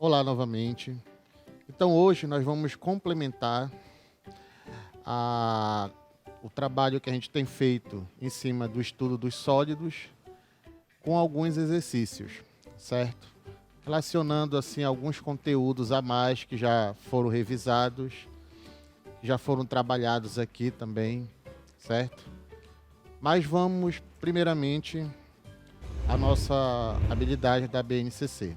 Olá novamente. Então hoje nós vamos complementar o trabalho que a gente tem feito em cima do estudo dos sólidos com alguns exercícios, certo? Relacionando assim alguns conteúdos a mais que já foram revisados, já foram trabalhados aqui também, certo? Mas vamos primeiramente à nossa habilidade da BNCC.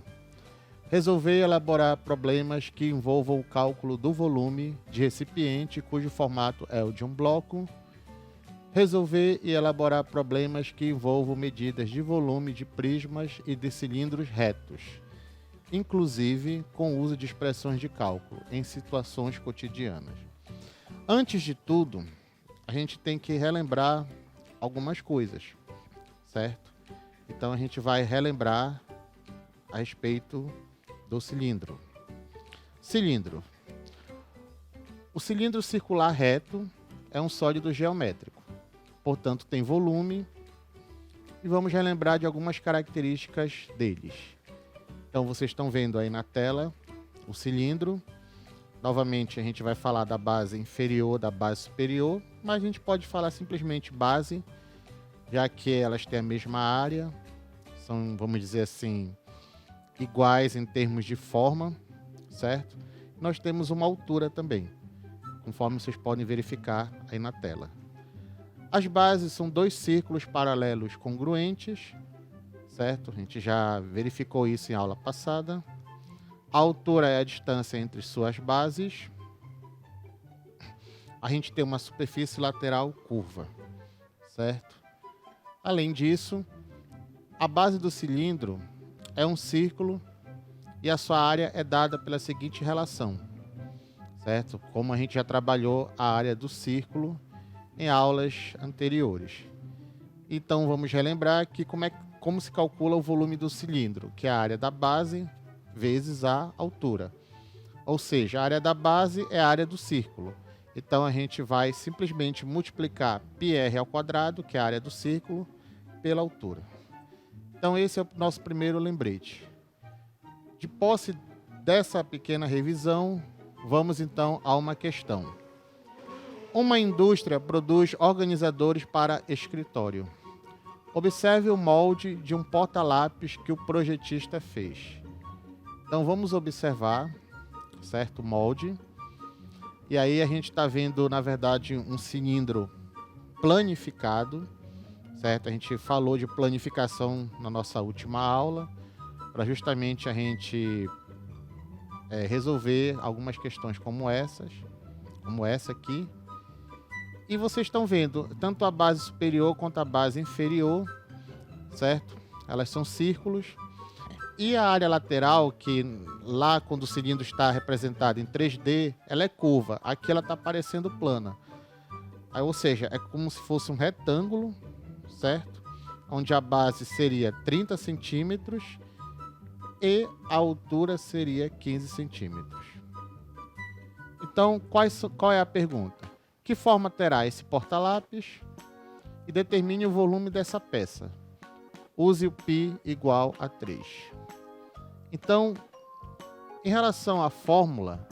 Resolver e elaborar problemas que envolvam o cálculo do volume de recipiente cujo formato é o de um bloco. Resolver e elaborar problemas que envolvam medidas de volume de prismas e de cilindros retos, inclusive com o uso de expressões de cálculo em situações cotidianas. Antes de tudo, a gente tem que relembrar algumas coisas, certo? Então a gente vai relembrar a respeito do cilindro. Cilindro. O cilindro circular reto é um sólido geométrico, portanto tem volume, e vamos relembrar de algumas características deles. Então vocês estão vendo aí na tela o cilindro. Novamente a gente vai falar da base inferior, da base superior, mas a gente pode falar simplesmente base, já que elas têm a mesma área, são, vamos dizer assim, iguais em termos de forma, certo? Nós temos uma altura também, conforme vocês podem verificar aí na tela. As bases são dois círculos paralelos congruentes, certo? A gente já verificou isso em aula passada. A altura é a distância entre suas bases. A gente tem uma superfície lateral curva, certo? Além disso, a base do cilindro é um círculo e a sua área é dada pela seguinte relação, certo? Como a gente já trabalhou a área do círculo em aulas anteriores. Então vamos relembrar que como se calcula o volume do cilindro, que é a área da base vezes a altura. Ou seja, a área da base é a área do círculo. Então a gente vai simplesmente multiplicar πr ao quadrado, que é a área do círculo, pela altura. Então esse é o nosso primeiro lembrete. De posse dessa pequena revisão, vamos então a uma questão. Uma indústria produz organizadores para escritório. Observe o molde de um porta-lápis que o projetista fez. Então vamos observar, certo, o molde. E aí a gente está vendo, na verdade, um cilindro planificado, certo? A gente falou de planificação na nossa última aula, para justamente a gente resolver algumas questões como essa aqui. E vocês estão vendo tanto a base superior quanto a base inferior, certo? Elas são círculos. E a área lateral, que lá quando o cilindro está representado em 3D, ela é curva. Aqui ela está parecendo plana. Aí, ou seja, é como se fosse um retângulo, certo? Onde a base seria 30 centímetros e a altura seria 15 centímetros. Então, qual é a pergunta? Que forma terá esse porta-lápis? E determine o volume dessa peça. Use o π igual a 3. Então, em relação à fórmula,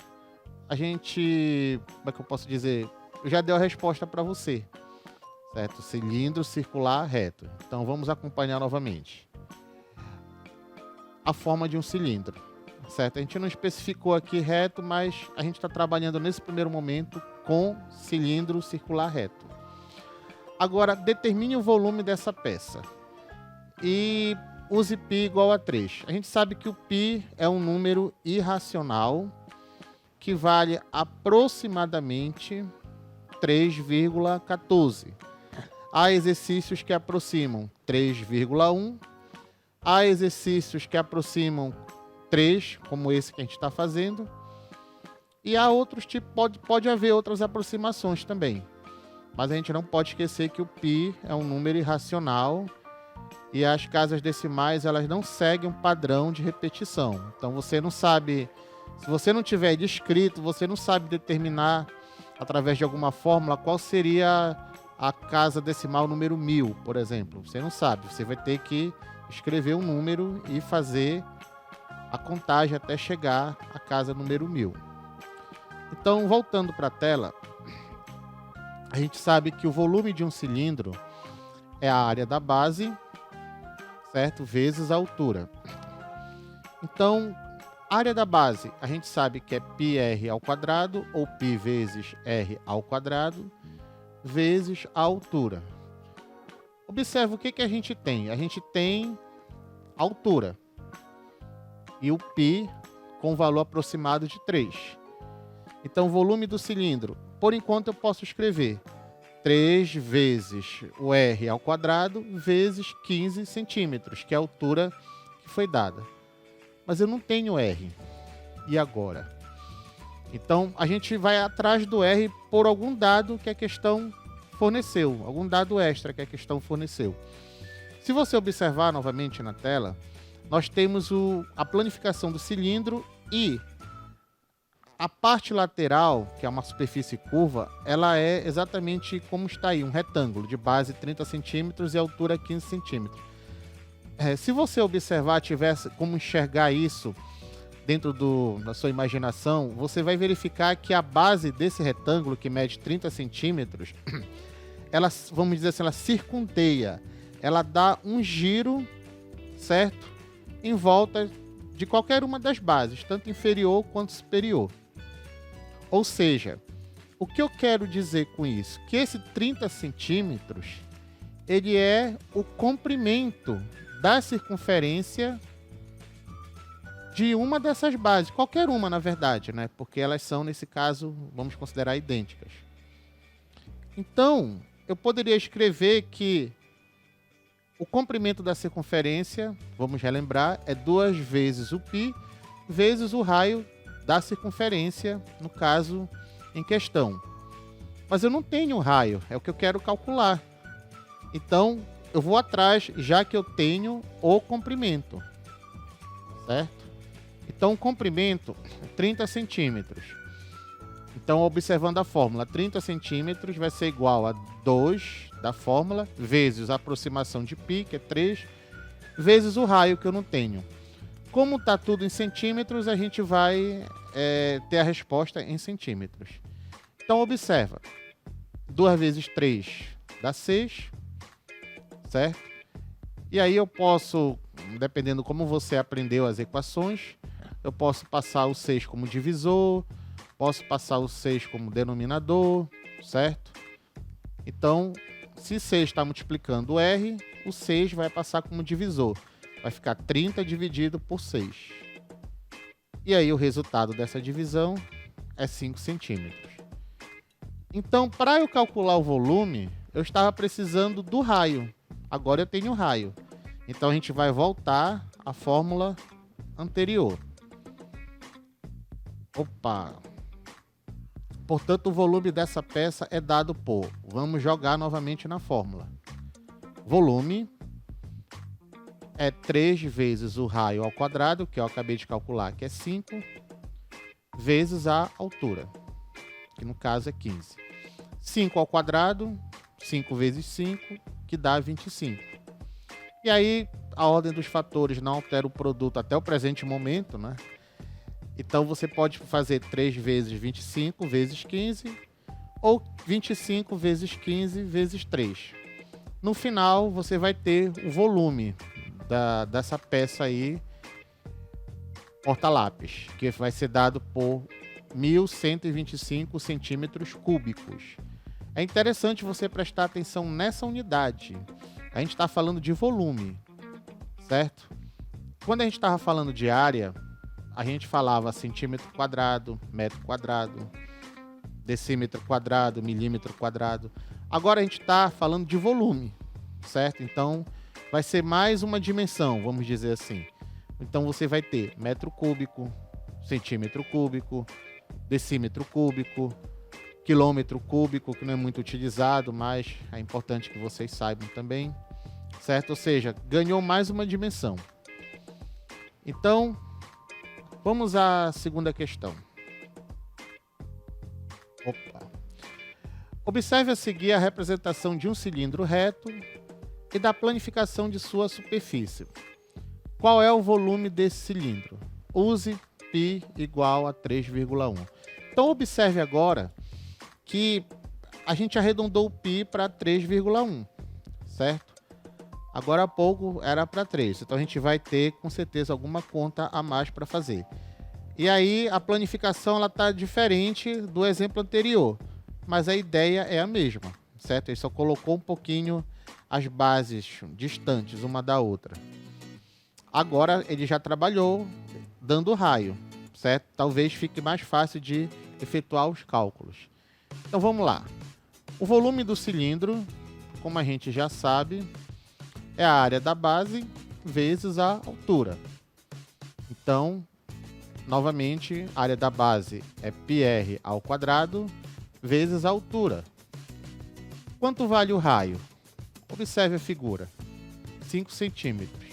a gente, como é que eu posso dizer? Eu já dei a resposta para você, certo? Cilindro circular reto. Então, vamos acompanhar novamente. A forma de um cilindro, certo? A gente não especificou aqui reto, mas a gente está trabalhando nesse primeiro momento com cilindro circular reto. Agora, determine o volume dessa peça e use π igual a 3. A gente sabe que o π é um número irracional que vale aproximadamente 3,14. Há exercícios que aproximam 3,1. Há exercícios que aproximam 3, como esse que a gente está fazendo. E há outros tipos, pode haver outras aproximações também. Mas a gente não pode esquecer que o π é um número irracional e as casas decimais elas não seguem um padrão de repetição. Então você não sabe, se você não tiver descrito, você não sabe determinar através de alguma fórmula qual seria a casa decimal número 1000, por exemplo. Você não sabe, você vai ter que escrever um número e fazer a contagem até chegar à casa número 1000. Então, voltando para a tela, a gente sabe que o volume de um cilindro é a área da base, certo? Vezes a altura. Então, área da base, a gente sabe que é πr ao quadrado, ou π vezes r ao quadrado, vezes a altura. Observa o que a gente tem. A gente tem a altura e o π com valor aproximado de 3. Então, o volume do cilindro, por enquanto eu posso escrever 3 vezes o r ao quadrado vezes 15 centímetros, que é a altura que foi dada. Mas eu não tenho R. E agora? Então, a gente vai atrás do R por algum dado que a questão forneceu, algum dado extra que a questão forneceu. Se você observar novamente na tela, nós temos a planificação do cilindro e a parte lateral, que é uma superfície curva, ela é exatamente como está aí, um retângulo de base 30 centímetros e altura 15 centímetros. Se você observar, tivesse como enxergar isso dentro da sua imaginação, você vai verificar que a base desse retângulo, que mede 30 centímetros, ela, vamos dizer assim, ela circundeia, ela dá um giro, certo? Em volta de qualquer uma das bases, tanto inferior quanto superior. Ou seja, o que eu quero dizer com isso? Que esse 30 centímetros, ele é o comprimento da circunferência de uma dessas bases, qualquer uma na verdade, né? Porque elas são, nesse caso, vamos considerar idênticas. Então, eu poderia escrever que o comprimento da circunferência, vamos relembrar, é 2 vezes o π vezes o raio da circunferência, no caso em questão. Mas eu não tenho raio, é o que eu quero calcular. Então, eu vou atrás, já que eu tenho o comprimento, certo? Então, o comprimento é 30 centímetros. Então, observando a fórmula, 30 centímetros vai ser igual a 2 da fórmula, vezes a aproximação de π, que é 3, vezes o raio, que eu não tenho. Como está tudo em centímetros, a gente vai ter a resposta em centímetros. Então, observa. 2 vezes 3 dá 6, certo? E aí eu posso, dependendo como você aprendeu as equações, eu posso passar o 6 como divisor, posso passar o 6 como denominador, certo? Então, se 6 está multiplicando o R, o 6 vai passar como divisor. Vai ficar 30 dividido por 6. E aí o resultado dessa divisão é 5 centímetros. Então, para eu calcular o volume, eu estava precisando do raio. Agora eu tenho raio. Então, a gente vai voltar à fórmula anterior. Opa! Portanto, o volume dessa peça é dado por... Vamos jogar novamente na fórmula. Volume é 3 vezes o raio ao quadrado, que eu acabei de calcular, que é 5, vezes a altura, que no caso é 15. 5 ao quadrado, 5 vezes 5, que dá 25. E aí, a ordem dos fatores não altera o produto até o presente momento, né? Então, você pode fazer 3 vezes 25 vezes 15, ou 25 vezes 15 vezes 3. No final, você vai ter o volume dessa peça aí, porta-lápis, que vai ser dado por 1.125 centímetros cúbicos. É interessante você prestar atenção nessa unidade. A gente está falando de volume, certo? Quando a gente estava falando de área, a gente falava centímetro quadrado, metro quadrado, decímetro quadrado, milímetro quadrado. Agora a gente está falando de volume, certo? Então, vai ser mais uma dimensão, vamos dizer assim. Então, você vai ter metro cúbico, centímetro cúbico, decímetro cúbico, quilômetro cúbico, que não é muito utilizado, mas é importante que vocês saibam também, certo? Ou seja, ganhou mais uma dimensão. Então, vamos à segunda questão. Observe a seguir a representação de um cilindro reto e da planificação de sua superfície. Qual é o volume desse cilindro? use π igual a 3,1. Então, observe agora que a gente arredondou o π para 3,1, certo? Agora há pouco era para 3, então a gente vai ter com certeza alguma conta a mais para fazer. E aí a planificação está diferente do exemplo anterior, mas a ideia é a mesma, certo? Ele só colocou um pouquinho as bases distantes uma da outra. Agora ele já trabalhou dando raio, certo? Talvez fique mais fácil de efetuar os cálculos. Então vamos lá. O volume do cilindro, como a gente já sabe, é a área da base vezes a altura. Então, novamente, a área da base é πr ao quadrado vezes a altura. Quanto vale o raio? Observe a figura. 5 centímetros.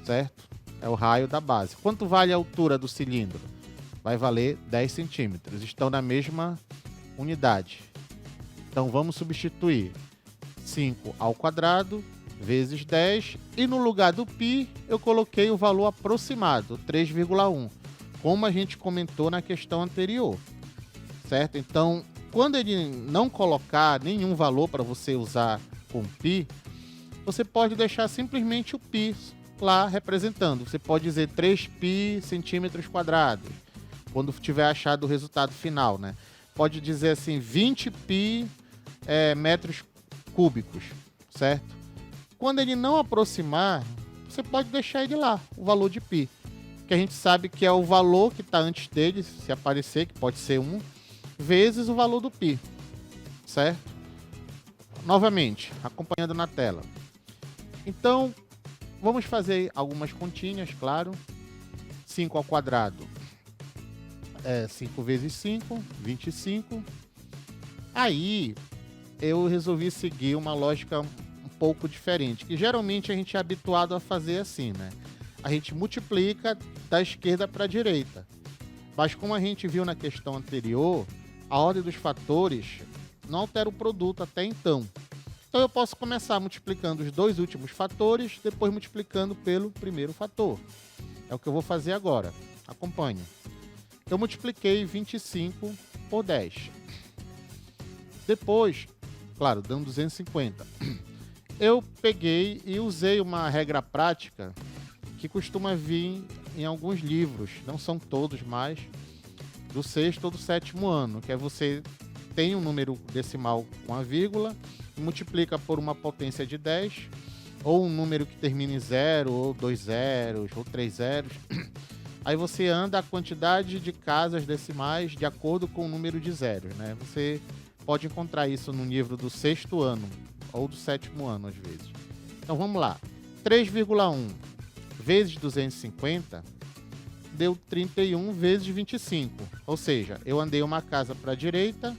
Certo? É o raio da base. Quanto vale a altura do cilindro? Vai valer 10 centímetros. Estão na mesma unidade. Então, vamos substituir 5 ao quadrado vezes 10, e no lugar do π eu coloquei o valor aproximado, 3,1, como a gente comentou na questão anterior, certo? Então, quando ele não colocar nenhum valor para você usar com π, você pode deixar simplesmente o π lá representando. Você pode dizer 3π centímetros quadrados, quando tiver achado o resultado final, né? Pode dizer assim, 20π metros cúbicos, certo? Quando ele não aproximar, você pode deixar ele lá, o valor de π, que a gente sabe que é o valor que está antes dele, se aparecer, que pode ser 1, vezes o valor do π, certo? Novamente, acompanhando na tela. Então, vamos fazer algumas continhas, claro. 5 ao quadrado é 5 vezes 5, 25. Aí, eu resolvi seguir uma lógica um pouco diferente, que geralmente a gente é habituado a fazer assim, né? A gente multiplica da esquerda para a direita. Mas como a gente viu na questão anterior, a ordem dos fatores não altera o produto até então. Então eu posso começar multiplicando os dois últimos fatores, depois multiplicando pelo primeiro fator. É o que eu vou fazer agora. Acompanhe. Eu multipliquei 25 por 10. Depois, claro, dando 250. Eu peguei e usei uma regra prática que costuma vir em alguns livros, não são todos mais, do 6º ou do 7º ano, que é você tem um número decimal com a vírgula, multiplica por uma potência de 10, ou um número que termina em 0, ou 2 zeros, ou 3 zeros. Aí você anda a quantidade de casas decimais de acordo com o número de zeros, né? Você pode encontrar isso no livro do 6º ano, ou do 7º ano, às vezes. Então, vamos lá. 3,1 vezes 250 deu 31 vezes 25. Ou seja, eu andei uma casa para a direita,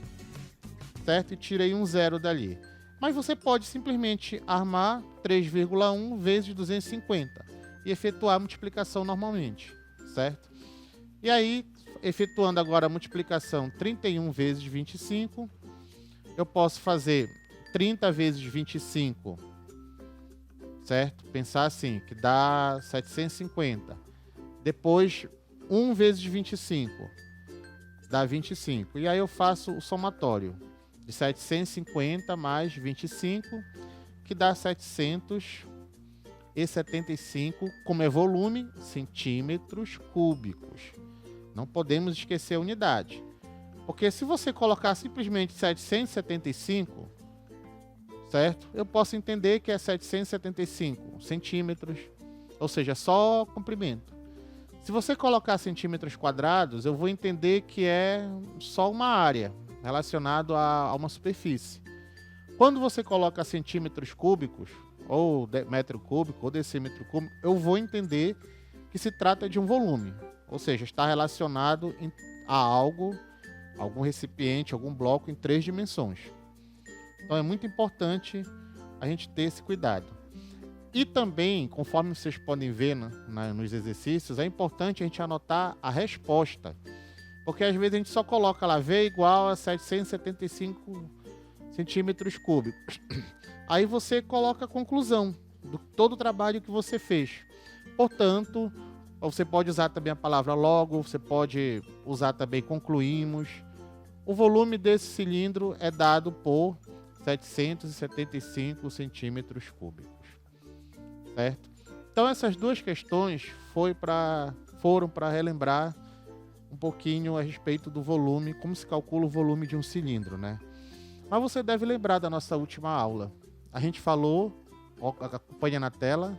certo? E tirei um zero dali. Mas você pode simplesmente armar 3,1 vezes 250 e efetuar a multiplicação normalmente, certo? E aí, efetuando agora a multiplicação 31 vezes 25, eu posso fazer 30 vezes 25, certo? Pensar assim, que dá 750. Depois, 1 vezes 25, dá 25. E aí eu faço o somatório de 750 mais 25, que dá 775, como é volume, centímetros cúbicos. Não podemos esquecer a unidade. Porque se você colocar simplesmente 775, certo? Eu posso entender que é 775 centímetros, ou seja, só comprimento. Se você colocar centímetros quadrados, eu vou entender que é só uma área relacionada a uma superfície. Quando você coloca centímetros cúbicos, ou metro cúbico, ou decímetro cúbico, eu vou entender que se trata de um volume, ou seja, está relacionado a algo, algum recipiente, algum bloco em 3 dimensões. Então é muito importante a gente ter esse cuidado. E também, conforme vocês podem ver nos exercícios, é importante a gente anotar a resposta. Porque às vezes a gente só coloca lá V igual a 775 centímetros cúbicos. Aí você coloca a conclusão de todo o trabalho que você fez. Portanto, Ou você pode usar também a palavra logo, você pode usar também concluímos. O volume desse cilindro é dado por 775 centímetros cúbicos, certo? Então essas duas questões foram para relembrar um pouquinho a respeito do volume, como se calcula o volume de um cilindro, né? Mas você deve lembrar da nossa última aula. A gente falou, acompanha na tela,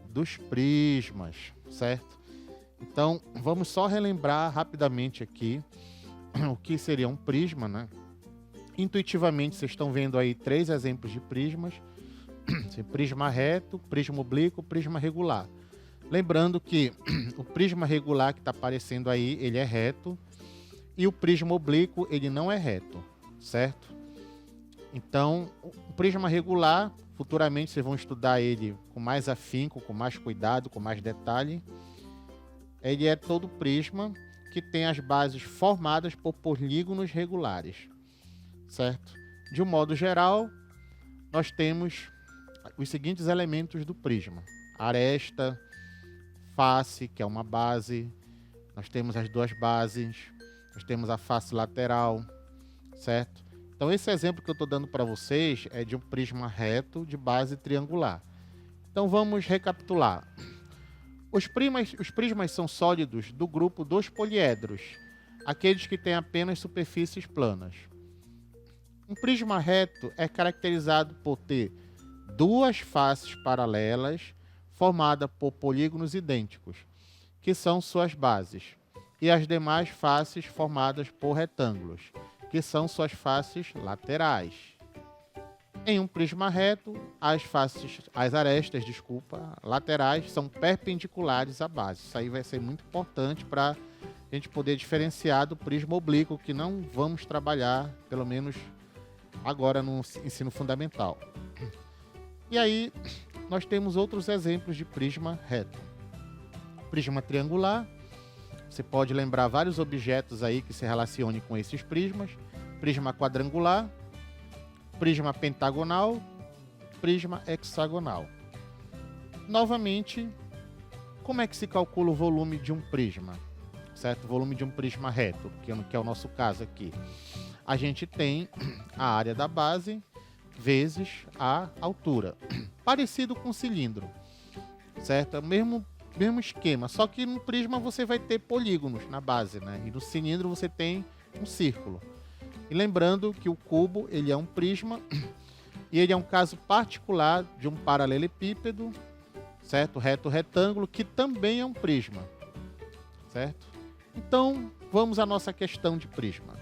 dos prismas, certo? Então, vamos só relembrar rapidamente aqui o que seria um prisma, né? Intuitivamente, vocês estão vendo aí 3 exemplos de prismas. Prisma reto, prisma oblíquo, prisma regular. Lembrando que o prisma regular que está aparecendo aí, ele é reto. E o prisma oblíquo, ele não é reto, certo? Então, o prisma regular, futuramente vocês vão estudar ele com mais afinco, com mais cuidado, com mais detalhe. Ele é todo prisma que tem as bases formadas por polígonos regulares, certo? De um modo geral, nós temos os seguintes elementos do prisma: aresta, face, que é uma base, nós temos as duas bases, nós temos a face lateral, certo? Então esse exemplo que eu estou dando para vocês é de um prisma reto de base triangular. Então vamos recapitular. Os prismas são sólidos do grupo dos poliedros, aqueles que têm apenas superfícies planas. Um prisma reto é caracterizado por ter duas faces paralelas formadas por polígonos idênticos, que são suas bases, e as demais faces formadas por retângulos, que são suas faces laterais. Em um prisma reto, as arestas, laterais são perpendiculares à base. Isso aí vai ser muito importante para a gente poder diferenciar do prisma oblíquo, que não vamos trabalhar, pelo menos agora no ensino fundamental. E aí, nós temos outros exemplos de prisma reto. Prisma triangular, você pode lembrar vários objetos aí que se relacionem com esses prismas. Prisma quadrangular, prisma pentagonal, prisma hexagonal. Novamente, como é que se calcula o volume de um prisma? Certo? O volume de um prisma reto, que é o nosso caso aqui. A gente tem a área da base vezes a altura. Parecido com um cilindro, certo? Mesmo esquema, só que no prisma você vai ter polígonos na base, né? E no cilindro você tem um círculo. E lembrando que o cubo, ele é um prisma e ele é um caso particular de um paralelepípedo, certo? Reto retângulo, que também é um prisma, certo? Então, vamos à nossa questão de prisma.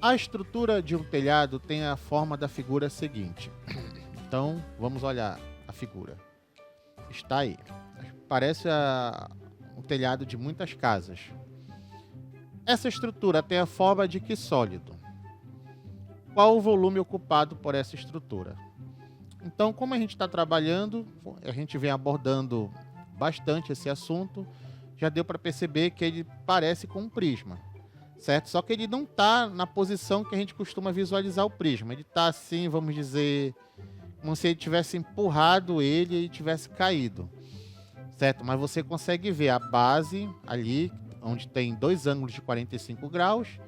A estrutura de um telhado tem a forma da figura seguinte. Então, vamos olhar a figura. Está aí. Parece um telhado de muitas casas. Essa estrutura tem a forma de que sólido? Qual o volume ocupado por essa estrutura? Então, como a gente está trabalhando, a gente vem abordando bastante esse assunto, já deu para perceber que ele parece com um prisma, certo? Só que ele não está na posição que a gente costuma visualizar o prisma. Ele está assim, vamos dizer, como se ele tivesse empurrado ele e tivesse caído, certo? Mas você consegue ver a base ali, onde tem dois ângulos de 45 graus,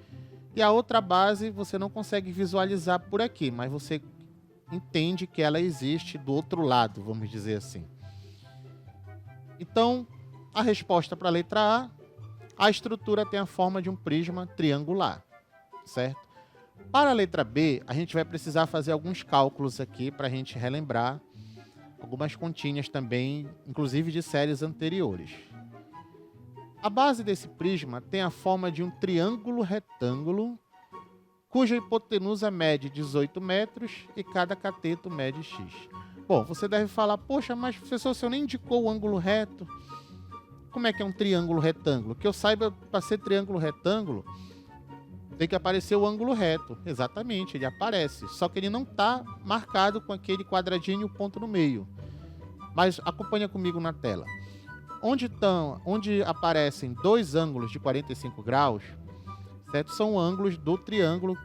e a outra base você não consegue visualizar por aqui, mas você entende que ela existe do outro lado, vamos dizer assim. Então, a resposta para a letra A estrutura tem a forma de um prisma triangular, certo? Para a letra B, a gente vai precisar fazer alguns cálculos aqui para a gente relembrar algumas continhas também, inclusive de séries anteriores. A base desse prisma tem a forma de um triângulo retângulo, cuja hipotenusa mede 18 metros e cada cateto mede x. Bom, você deve falar, poxa, mas professor, você nem indicou o ângulo reto. Como é que é um triângulo retângulo? Que eu saiba, para ser triângulo retângulo, tem que aparecer o ângulo reto. Exatamente, ele aparece. Só que ele não está marcado com aquele quadradinho e o ponto no meio. Mas acompanha comigo na tela. Onde aparecem dois ângulos de 45 graus, certo? São ângulos do triângulo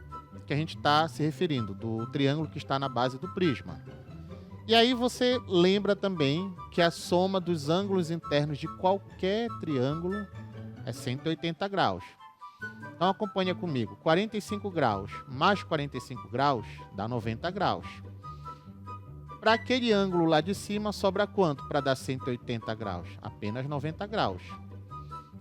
que a gente está se referindo, do triângulo que está na base do prisma. E aí você lembra também que a soma dos ângulos internos de qualquer triângulo é 180 graus. Então acompanha comigo, 45 graus mais 45 graus dá 90 graus. Para aquele ângulo lá de cima, sobra quanto para dar 180 graus? Apenas 90 graus,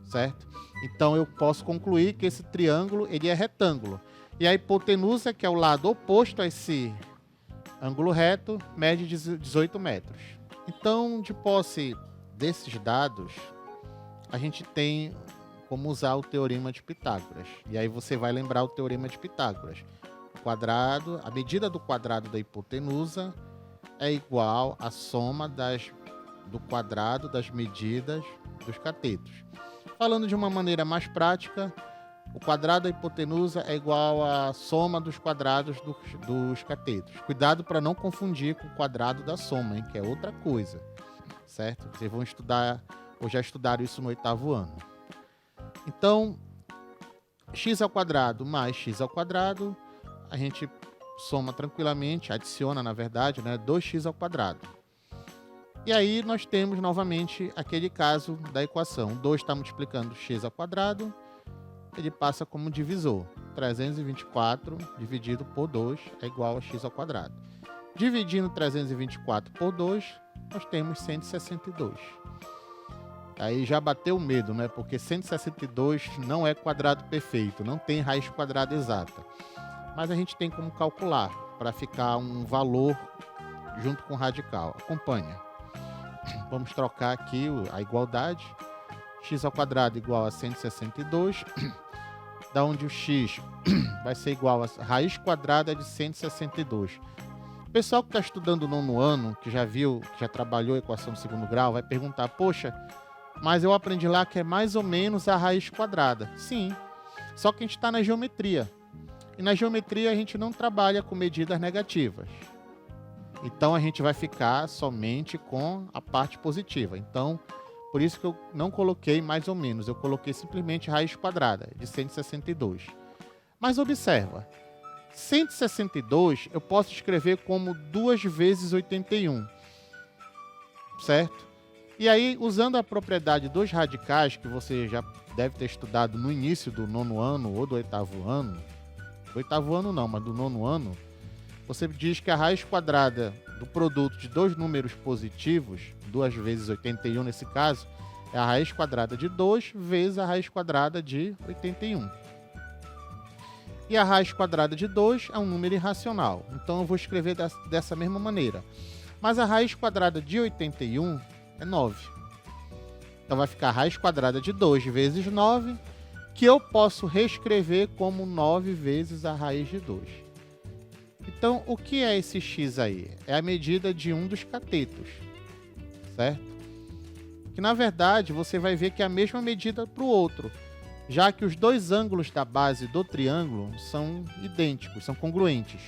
certo? Então eu posso concluir que esse triângulo ele é retângulo. E a hipotenusa, que é o lado oposto a esse ângulo reto, mede 18 metros. Então, de posse desses dados, a gente tem como usar o teorema de Pitágoras. E aí você vai lembrar o teorema de Pitágoras. O quadrado, a medida do quadrado da hipotenusa é igual à soma do quadrado das medidas dos catetos. Falando de uma maneira mais prática, o quadrado da hipotenusa é igual à soma dos quadrados dos catetos. Cuidado para não confundir com o quadrado da soma, hein, que é outra coisa, certo? Vocês vão estudar, ou já estudaram isso no 8º ano. Então, x ao quadrado mais x ao quadrado, a gente soma tranquilamente, adiciona na verdade, né, 2x ao quadrado. E aí nós temos novamente aquele caso da equação. 2 está multiplicando x ao quadrado, ele passa como divisor. 324 dividido por 2 é igual a x ao quadrado. Dividindo 324 por 2, nós temos 162. Aí já bateu o medo, né? Porque 162 não é quadrado perfeito, não tem raiz quadrada exata. Mas a gente tem como calcular para ficar um valor junto com o radical. Acompanha. Vamos trocar aqui a igualdade. X ao quadrado igual a 162. Da onde o x vai ser igual a raiz quadrada de 162. O pessoal que está estudando o 9º ano, que já viu, que já trabalhou a equação do 2º grau, vai perguntar, poxa, mas eu aprendi lá que é mais ou menos a raiz quadrada. Sim, só que a gente está na geometria. E na geometria a gente não trabalha com medidas negativas. Então a gente vai ficar somente com a parte positiva. Então, por isso que eu não coloquei mais ou menos, eu coloquei simplesmente raiz quadrada de 162. Mas observa, 162 eu posso escrever como 2 vezes 81, certo? E aí, usando a propriedade dos radicais, que você já deve ter estudado no início do 9º ano ou do 8º ano, 8º ano não, mas do 9º ano, você diz que a raiz quadrada do produto de dois números positivos, 2 vezes 81 nesse caso, é a raiz quadrada de 2 vezes a raiz quadrada de 81. E a raiz quadrada de 2 é um número irracional, então eu vou escrever dessa mesma maneira. Mas a raiz quadrada de 81 é 9. Então vai ficar a raiz quadrada de 2 vezes 9, que eu posso reescrever como 9 vezes a raiz de 2. Então, o que é esse x aí? É a medida de um dos catetos, certo? Que, na verdade, você vai ver que é a mesma medida para o outro, já que os dois ângulos da base do triângulo são idênticos, são congruentes,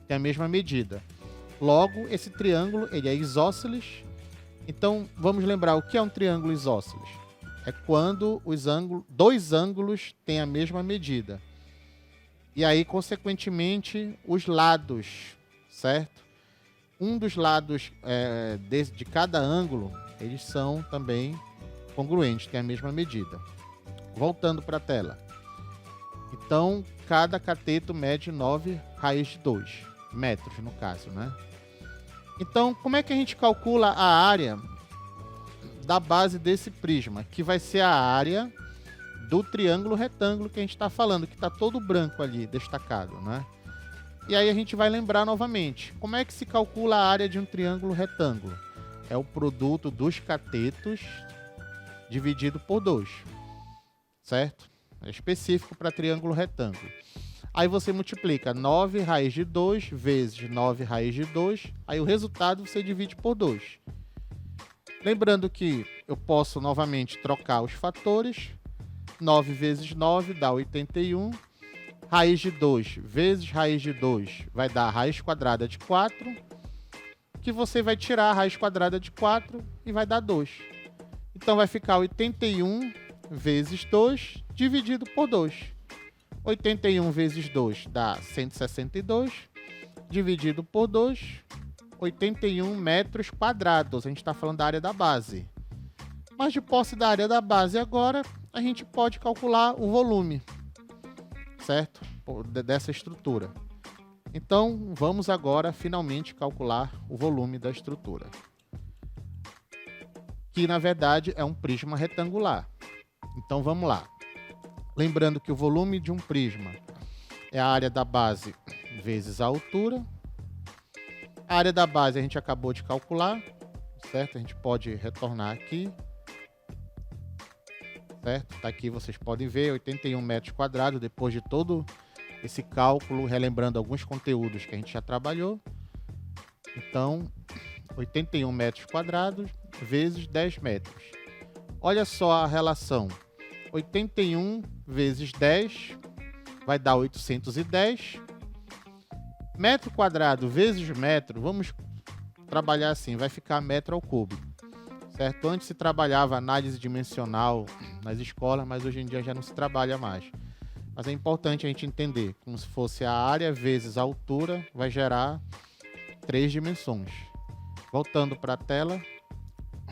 tem a mesma medida. Logo, esse triângulo ele é isósceles. Então, vamos lembrar o que é um triângulo isósceles. É quando dois ângulos têm a mesma medida. E aí, consequentemente, os lados, certo? Um dos lados de cada ângulo, eles são também congruentes, têm a mesma medida. Voltando para a tela. Então, cada cateto mede 9 raiz de 2 metros, no caso, né? Então, como é que a gente calcula a área da base desse prisma? Que vai ser a área do triângulo retângulo que a gente está falando, que está todo branco ali, destacado, né? E aí a gente vai lembrar novamente. Como é que se calcula a área de um triângulo retângulo? É o produto dos catetos dividido por 2, certo? É específico para triângulo retângulo. Aí você multiplica 9 raiz de 2 vezes 9 raiz de 2, aí o resultado você divide por 2. Lembrando que eu posso novamente trocar os fatores. 9 vezes 9 dá 81. Raiz de 2 vezes raiz de 2 vai dar a raiz quadrada de 4, que você vai tirar a raiz quadrada de 4 e vai dar 2. Então vai ficar 81 vezes 2 dividido por 2. 81 vezes 2 dá 162, dividido por 2 81 metros quadrados. A gente está falando da área da base. Mas de posse da área da base agora, a gente pode calcular o volume, certo? Dessa estrutura. Então, vamos agora finalmente calcular o volume da estrutura, que na verdade é um prisma retangular. Então, vamos lá. Lembrando que o volume de um prisma é a área da base vezes a altura. A área da base a gente acabou de calcular, certo? A gente pode retornar aqui. Certo? Tá aqui, vocês podem ver, 81 metros quadrados, depois de todo esse cálculo, relembrando alguns conteúdos que a gente já trabalhou. Então, 81 metros quadrados vezes 10 metros. Olha só a relação. 81 vezes 10 vai dar 810. Metro quadrado vezes metro, vamos trabalhar assim, vai ficar metro ao cubo. Certo? Antes se trabalhava análise dimensional nas escolas, mas hoje em dia já não se trabalha mais. Mas é importante a gente entender, como se fosse a área vezes a altura, vai gerar 3 dimensões. Voltando para a tela,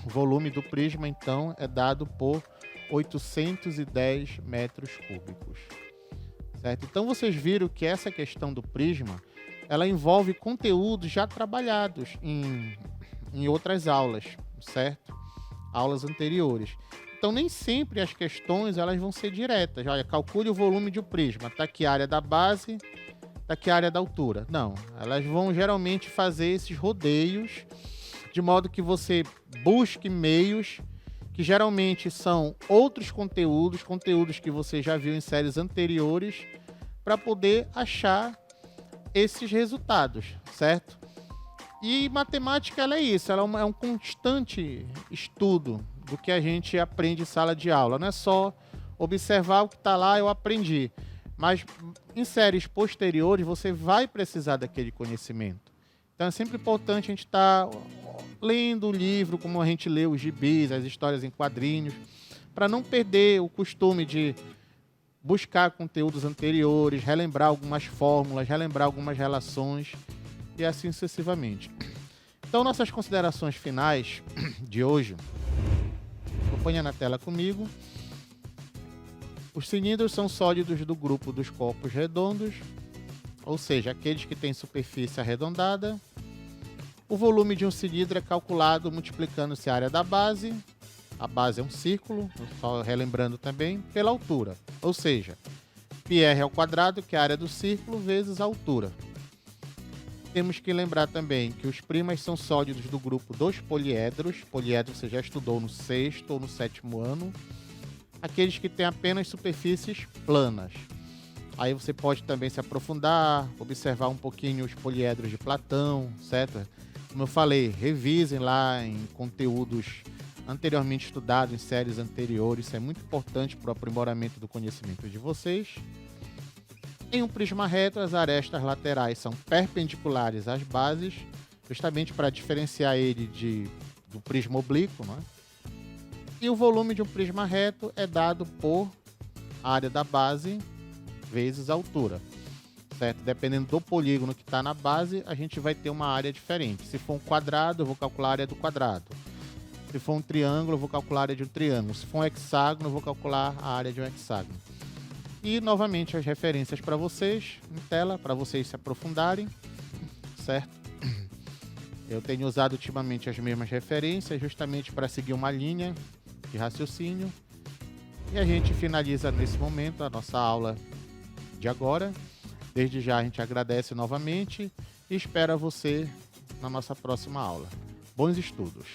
o volume do prisma, então, é dado por 810 metros cúbicos. Certo? Então, vocês viram que essa questão do prisma, ela envolve conteúdos já trabalhados em outras aulas, certo? Aulas anteriores. Então, nem sempre as questões elas vão ser diretas. Olha, calcule o volume de um prisma. Está aqui a área da base, está aqui a área da altura. Não, elas vão geralmente fazer esses rodeios, de modo que você busque meios que geralmente são outros conteúdos, conteúdos que você já viu em séries anteriores, para poder achar esses resultados, certo? E matemática ela é isso, ela é um constante estudo do que a gente aprende em sala de aula. Não é só observar o que está lá, eu aprendi. Mas em séries posteriores você vai precisar daquele conhecimento. Então é sempre importante a gente estar lendo o livro, como a gente lê os gibis, as histórias em quadrinhos, para não perder o costume de buscar conteúdos anteriores, relembrar algumas fórmulas, relembrar algumas relações e assim sucessivamente. Então, nossas considerações finais de hoje, acompanha na tela comigo. Os cilindros são sólidos do grupo dos corpos redondos, ou seja, aqueles que têm superfície arredondada. O volume de um cilindro é calculado multiplicando-se a área da base, a base é um círculo, só relembrando também, pela altura, ou seja, πr ao quadrado, que é a área do círculo, vezes a altura. Temos que lembrar também que os primas são sólidos do grupo dos poliedros. Poliedros você já estudou no 6º ou no 7º ano. Aqueles que têm apenas superfícies planas. Aí você pode também se aprofundar, observar um pouquinho os poliedros de Platão, certo? Como eu falei, revisem lá em conteúdos anteriormente estudados em séries anteriores. Isso é muito importante para o aprimoramento do conhecimento de vocês. Em um prisma reto, as arestas laterais são perpendiculares às bases, justamente para diferenciar ele do prisma oblíquo, não é? E o volume de um prisma reto é dado por área da base vezes a altura, certo? Dependendo do polígono que está na base, a gente vai ter uma área diferente. Se for um quadrado, eu vou calcular a área do quadrado. Se for um triângulo, eu vou calcular a área de um triângulo. Se for um hexágono, eu vou calcular a área de um hexágono. E, novamente, as referências para vocês, em tela, para vocês se aprofundarem, certo? Eu tenho usado ultimamente as mesmas referências, justamente para seguir uma linha de raciocínio. E a gente finaliza nesse momento a nossa aula de agora. Desde já a gente agradece novamente e espera você na nossa próxima aula. Bons estudos!